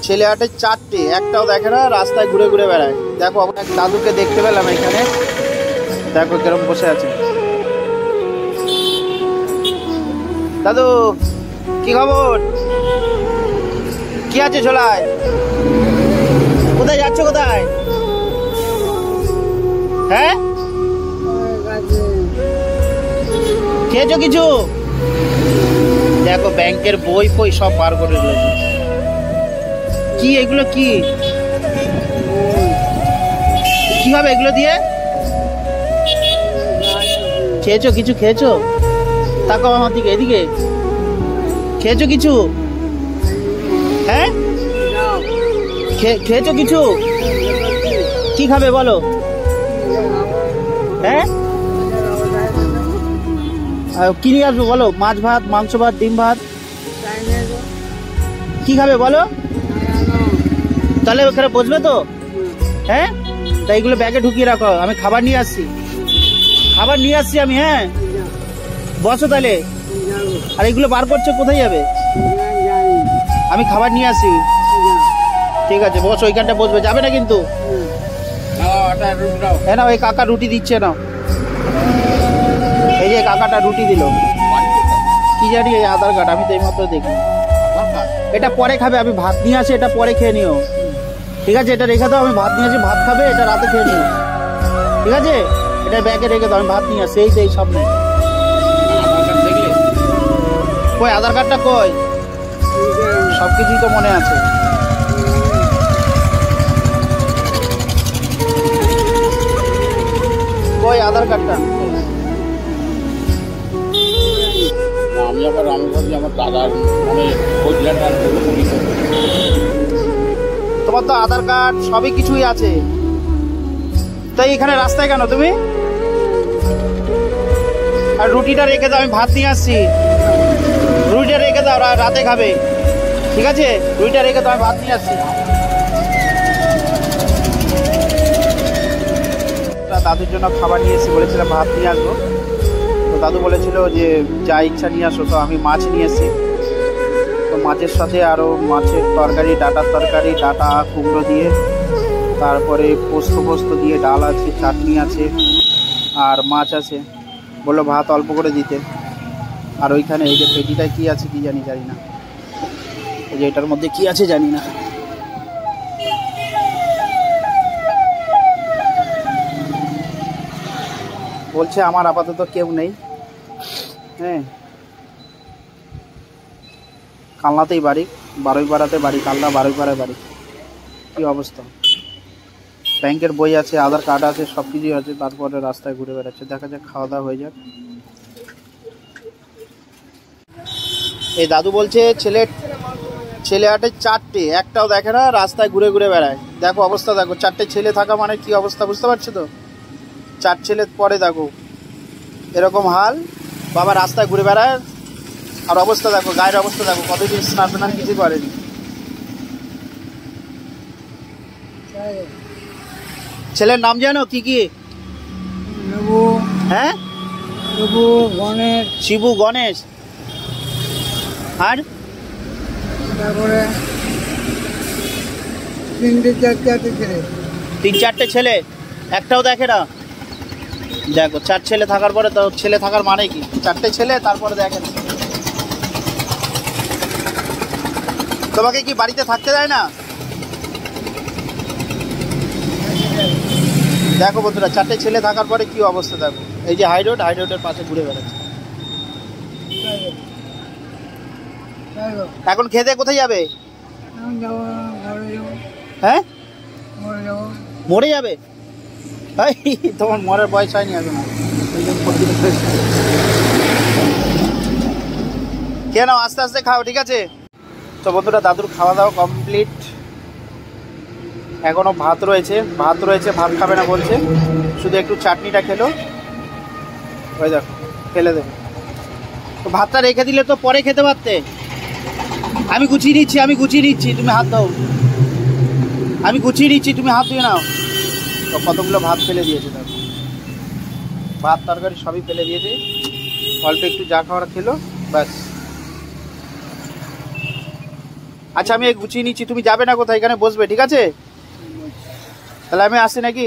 ছেলে হাটে চারটে, একটাও দেখে না, রাস্তায় ঘুরে ঘুরে বেড়ায়। দেখো এক দাদুকে দেখতে পেলাম এখানে, দেখো কিরম বসে আছে। দাদু কি খবর, কি আছে ঝোলায়? কোথায় যাচ্ছ, কোথায়? হ্যাঁ, খেয়েছো কিছু? দেখো ব্যাংকের বই ফই সব বার করে রয়েছে। কি এগুলো, কি কি হবে এগুলো দিয়ে? খেয়েছো কিছু, খেয়েছো? তাকাও আমার দিকে, এদিকে। খেয়েছো কিছু? হ্যাঁ, খেয়েছো কিছু? কি খাবে বলো? হ্যাঁ, কি নিয়ে আসবো বলো? মাছ ভাত, মাংস ভাত, ডিম ভাত, কি খাবে বলো? তাহলে ওখানে বসবে তো? হ্যাঁ, তাই এগুলো ব্যাগে ঢুকিয়ে রাখো, আমি খাবার নিয়ে আসছি, খাবার নিয়ে আসছি আমি। হ্যাঁ, বসো তাহলে। আর এগুলো বার করছো, কোথায় যাবে? আমি খাবার নিয়ে আসি। ঠিক আছে, বসো, ওইখানটা বসবে, যাবে না কিন্তু। হ্যাঁ না, ওই কাকা রুটি দিচ্ছে না, এই যে কাকাটা রুটি দিল। কি জানি, এই আধার কার্ড, আমি তো এই মাত্র দেখি। এটা পরে খাবে, আমি ভাত নিয়ে আসি, এটা পরে খেয়ে নিও। ঠিক আছে, এটা রেখে দাও, আমি ভাত নিয়ে আসি, ভাত খাবে, এটা রাতে খেয়ে নিও। ঠিক আছে, এটা ব্যাগে রেখে দাও, আমি ভাত নিয়ে আসি। এই তো এই সামনে। কই আধার কার্ডটা কই? সবকিছুই তো মনে আছে। কই আধার কার্ডটা? আমি আবার আমার দাদার মানে তোমার তো আধার কার্ড সবই কিছুই আছে, তাই এখানে রাস্তায় কেন তুমি? আর রুটিটা রেখে দাও, আমি ভাত নিয়ে আসছি। রুটিটা রেখে দাও, রাতে খাবে। ঠিক আছে, রুটিটা রেখে দাও, আমি ভাত নিয়ে আসছি। দাদুর জন্য খাবার নিয়ে এসেছি, বলেছিলাম ভাত নিয়ে আসবো। তো দাদু বলেছিল যে যা ইচ্ছা নিয়ে আসো, তো আমি মাছ নিয়ে এসেছি। তো মাছের সাথে আরও মাছের তরকারি, ডাঁটার তরকারি, ডাঁটা কুমড়ো দিয়ে, তারপরে পোস্ত দিয়ে ডাল আছে, চাটনি আছে, আর মাছ আছে। বললো ভাত অল্প করে দিতে। আর ওইখানে এই যে পেটিটায় কী আছে কি জানি না, এই যে এটার মধ্যে কি আছে জানি না। বলছে আমার আপাতত কেউ নেই। হ্যাঁ, কালনাতেই বাড়ি, বারুইপাড়াতে বাড়ি, কালনা বারুইপাড়ায় বাড়ি। কি অবস্থা, ব্যাংকের বই আছে, আধার কার্ড আছে, সব কিছুই আছে, তারপরে রাস্তায় ঘুরে বেড়াচ্ছে। দেখা যাক, খাওয়া দাওয়া হয়ে যাক। এই দাদু বলছে ছেলে হাটে চারটে, একটাও দেখে না, রাস্তায় ঘুরে ঘুরে বেড়ায়। দেখো অবস্থা, দেখো চারটে ছেলে থাকা মানে কি অবস্থা, বুঝতে পারছো তো? চার ছেলে পরে দেখো এরকম হাল, বাবা রাস্তায় ঘুরে বেড়ায়। আর অবস্থা দেখো, গায়ের অবস্থা দেখো, কতদিন স্নান টান কিছু করেনি। ছেলের নাম জানো কি কি? হ্যাঁ, শিবু, গণেশ, আর তারপরে তিন চারটে ছেলে, একটাও দেখে না। দেখো চার ছেলে থাকার পরে তো ছেলে থাকার মানে কি? চারটে ছেলে, তারপরে দেখে না। তোমাকে কি বাড়িতে থাকতে দেয় না? দেখো বন্ধুরা, চারটে ছেলে থাকার পরে কি অবস্থা দেখো। এই যে হাইরোডের পাশে ঘুরে বেড়াচ্ছে। এখন খেতে কোথায় যাবে? হ্যাঁ, মরে যাবে? তোমার মরার বয়স হয়নি এখন। কেন, আস্তে আস্তে খাও, ঠিক আছে? তো বন্ধুরা, দাদুর খাওয়া দাওয়া কমপ্লিট। এখনো ভাত রয়েছে, ভাত খাবে না বলছে, শুধু একটু চাটনিটা খেলো। ওই দেখো, ফেলে দেবে। তো ভাতটা রেখে দিলে তো পরে খেতে পারতে। আমি গুছিয়ে নিচ্ছি, তুমি হাত দাও। আমি গুছিয়ে নিচ্ছি, তুমি হাত দিয়ে নাও। তো কতগুলো ভাত ফেলে দিয়েছে, দেখো ভাত তরকারি সবই ফেলে দিয়েছে। অল্প একটু যা খাওয়ার খেলো, ব্যাস। আচ্ছা আমি গুছিয়ে নিচ্ছি, তুমি যাবে না কোথায়, এখানে বসবে, ঠিক আছে? তাহলে আমি আসি নাকি?